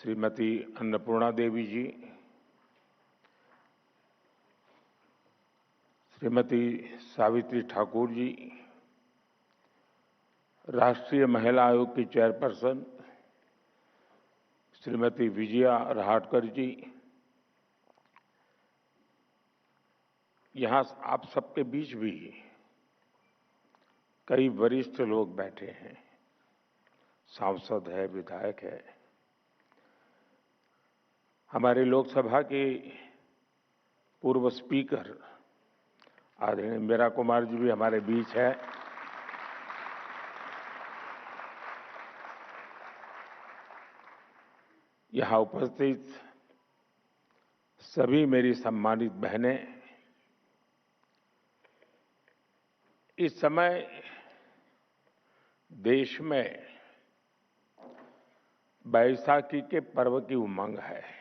श्रीमती अन्नपूर्णा देवी जी, श्रीमती सावित्री ठाकुर जी, राष्ट्रीय महिला आयोग की चेयरपर्सन श्रीमती विजया रहाटकर जी, यहाँ आप सबके बीच भी कई वरिष्ठ लोग बैठे हैं, सांसद है, विधायक है। हमारे लोकसभा के पूर्व स्पीकर आदरणीय मीरा कुमार जी भी हमारे बीच है। यहाँ उपस्थित सभी मेरी सम्मानित बहनें, इस समय देश में बैसाखी के पर्व की उमंग है।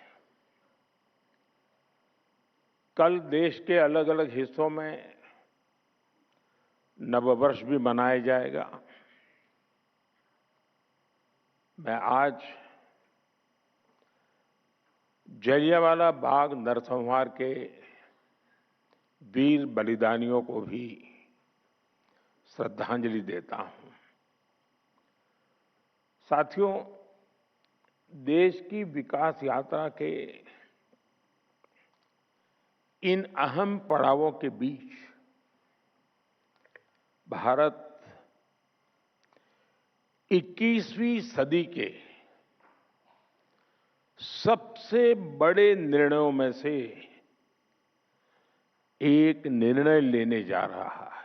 कल देश के अलग अलग हिस्सों में नववर्ष भी मनाया जाएगा। मैं आज जलियांवाला बाग नरसंहार के वीर बलिदानियों को भी श्रद्धांजलि देता हूं। साथियों, देश की विकास यात्रा के इन अहम पड़ावों के बीच भारत 21वीं सदी के सबसे बड़े निर्णयों में से एक निर्णय लेने जा रहा है।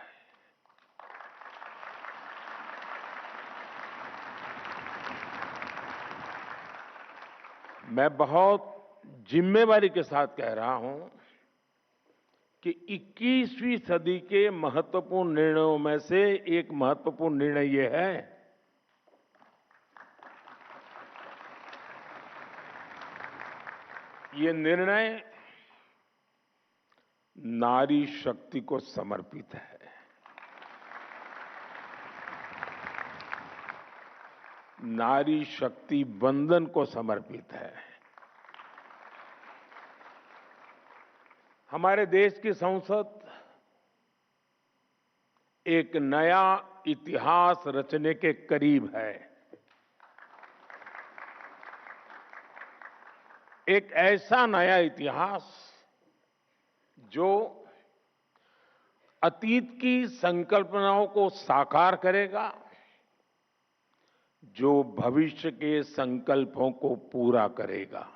मैं बहुत जिम्मेवारी के साथ कह रहा हूं कि 21वीं सदी के महत्वपूर्ण निर्णयों में से एक महत्वपूर्ण निर्णय ये है ये निर्णय नारी शक्ति को समर्पित है। नारी शक्ति वंदन को समर्पित है। हमारे देश की संसद एक नया इतिहास रचने के करीब है। एक ऐसा नया इतिहास जो अतीत की संकल्पनाओं को साकार करेगा, जो भविष्य के संकल्पों को पूरा करेगा।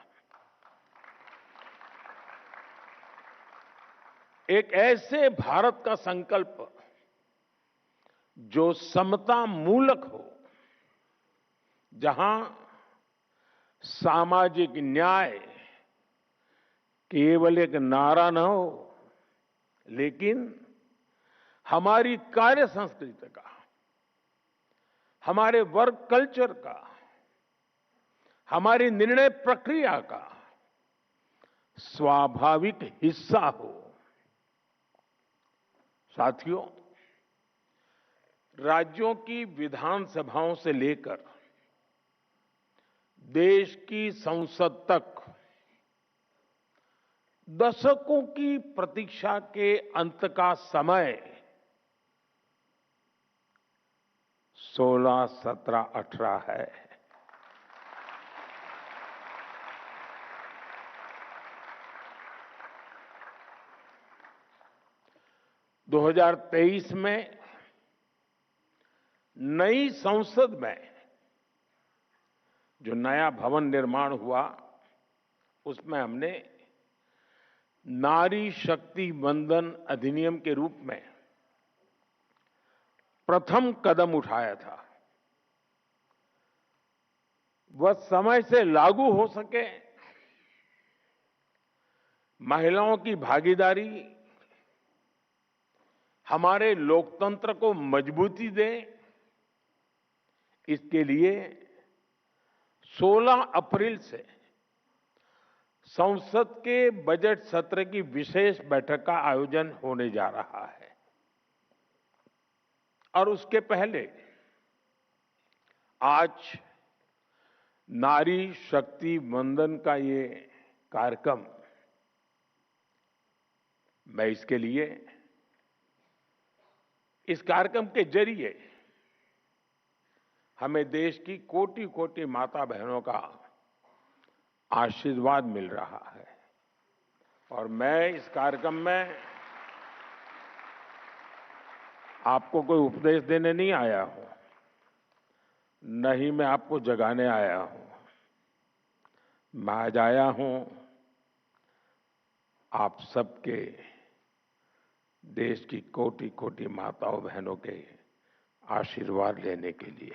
एक ऐसे भारत का संकल्प जो समता मूलक हो, जहां सामाजिक न्याय केवल एक नारा न हो, लेकिन हमारी कार्य संस्कृति का, हमारे वर्क कल्चर का, हमारी निर्णय प्रक्रिया का स्वाभाविक हिस्सा हो। साथियों, राज्यों की विधानसभाओं से लेकर देश की संसद तक दशकों की प्रतीक्षा के अंत का समय 16, 17, 18 है। दो 2023 में नई संसद में जो नया भवन निर्माण हुआ, उसमें हमने नारी शक्ति वंदन अधिनियम के रूप में प्रथम कदम उठाया था। वह समय से लागू हो सके, महिलाओं की भागीदारी हमारे लोकतंत्र को मजबूती दे, इसके लिए 16 अप्रैल से संसद के बजट सत्र की विशेष बैठक का आयोजन होने जा रहा है। और उसके पहले आज नारी शक्ति वंदन का ये कार्यक्रम, मैं इसके लिए इस कार्यक्रम के जरिए हमें देश की कोटि कोटि माता बहनों का आशीर्वाद मिल रहा है। और मैं इस कार्यक्रम में आपको कोई उपदेश देने नहीं आया हूं, न ही मैं आपको जगाने आया हूं। मैं आज आया हूं आप सबके, देश की कोटि कोटि माताओं बहनों के आशीर्वाद लेने के लिए।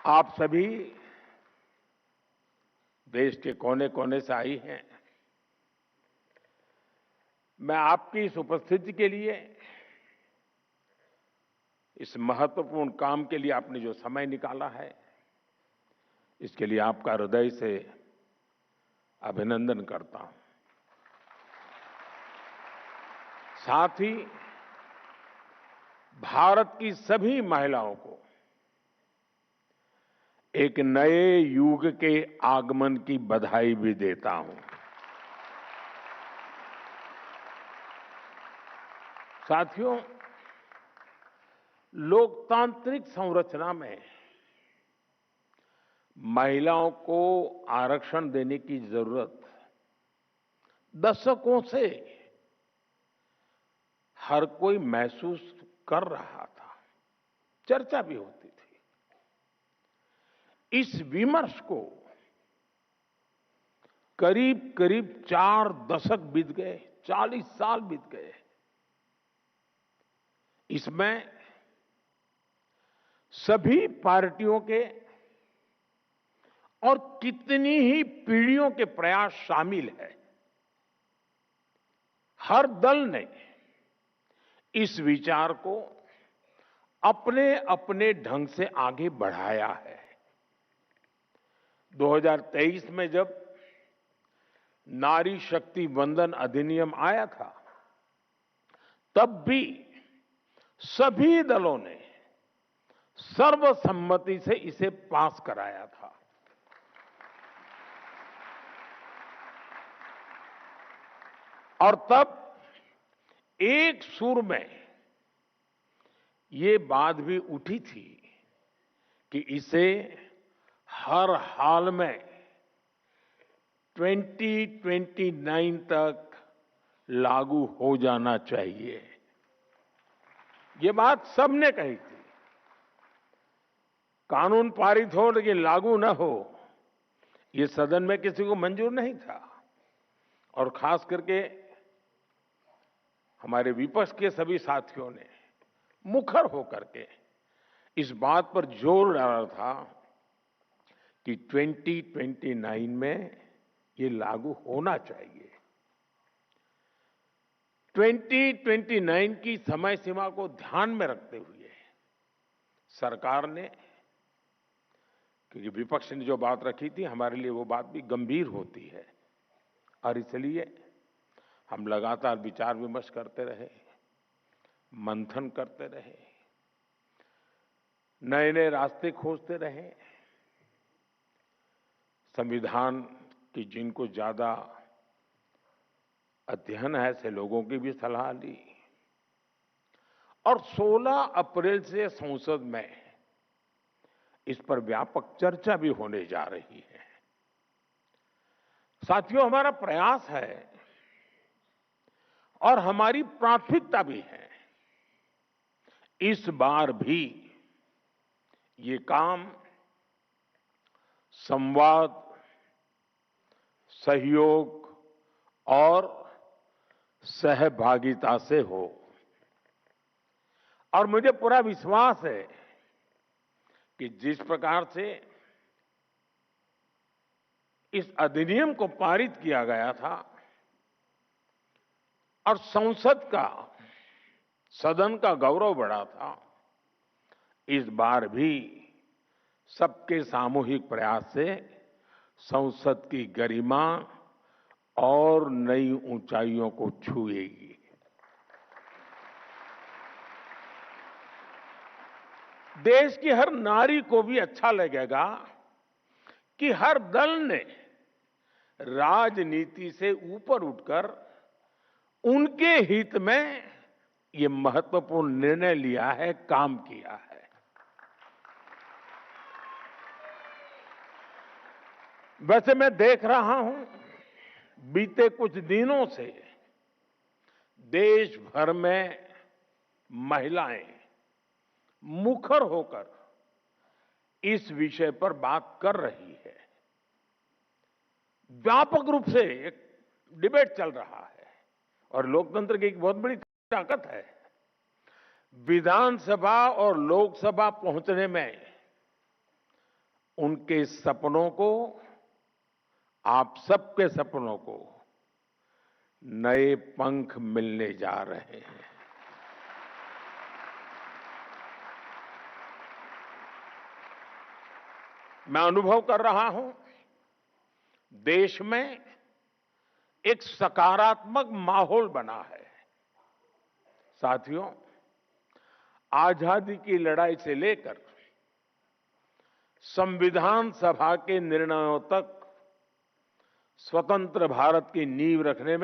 आप सभी देश के कोने कोने से आई हैं। मैं आपकी इस उपस्थिति के लिए, इस महत्वपूर्ण काम के लिए आपने जो समय निकाला है, इसके लिए आपका हृदय से अभिनंदन करता हूं। साथ ही भारत की सभी महिलाओं को एक नए युग के आगमन की बधाई भी देता हूं। साथियों, लोकतांत्रिक संरचना में महिलाओं को आरक्षण देने की जरूरत दशकों से हर कोई महसूस कर रहा था, चर्चा भी होती थी। इस विमर्श को करीब करीब 4 दशक बीत गए, 40 साल बीत गए। इसमें सभी पार्टियों के और कितनी ही पीढ़ियों के प्रयास शामिल है। हर दल ने इस विचार को अपने अपने ढंग से आगे बढ़ाया है। 2023 में जब नारी शक्ति वंदन अधिनियम आया था, तब भी सभी दलों ने सर्वसम्मति से इसे पास कराया था। और तब एक सुर में ये बात भी उठी थी कि इसे हर हाल में 2029 तक लागू हो जाना चाहिए। ये बात सबने कही थी। कानून पारित हो लेकिन लागू न हो, ये सदन में किसी को मंजूर नहीं था। और खास करके हमारे विपक्ष के सभी साथियों ने मुखर होकर के इस बात पर जोर डाला था कि 2029 में ये लागू होना चाहिए। 2029 की समय सीमा को ध्यान में रखते हुए सरकार ने, क्योंकि विपक्ष ने जो बात रखी थी, हमारे लिए वो बात भी गंभीर होती है, और इसलिए हम लगातार विचार विमर्श करते रहे, मंथन करते रहे, नए नए रास्ते खोजते रहे। संविधान की जिनको ज्यादा अध्ययन है, ऐसे लोगों की भी सलाह ली, और 16 अप्रैल से संसद में इस पर व्यापक चर्चा भी होने जा रही है। साथियों, हमारा प्रयास है और हमारी प्राथमिकता भी है, इस बार भी ये काम संवाद, सहयोग और सहभागिता से हो। और मुझे पूरा विश्वास है कि जिस प्रकार से इस अधिनियम को पारित किया गया था और संसद का, सदन का गौरव बढ़ा था, इस बार भी सबके सामूहिक प्रयास से संसद की गरिमा और नई ऊंचाइयों को छुएगी। देश की हर नारी को भी अच्छा लगेगा कि हर दल ने राजनीति से ऊपर उठकर उनके हित में ये महत्वपूर्ण निर्णय लिया है, काम किया है। वैसे मैं देख रहा हूं, बीते कुछ दिनों से देश भर में महिलाएं मुखर होकर इस विषय पर बात कर रही है। व्यापक रूप से एक डिबेट चल रहा है और लोकतंत्र की एक बहुत बड़ी ताकत है। विधानसभा और लोकसभा पहुंचने में उनके सपनों को, आप सबके सपनों को नए पंख मिलने जा रहे हैं। मैं अनुभव कर रहा हूं, देश में एक सकारात्मक माहौल बना है। साथियों, आजादी की लड़ाई से लेकर संविधान सभा के निर्णयों तक स्वतंत्र भारत की नींव रखने में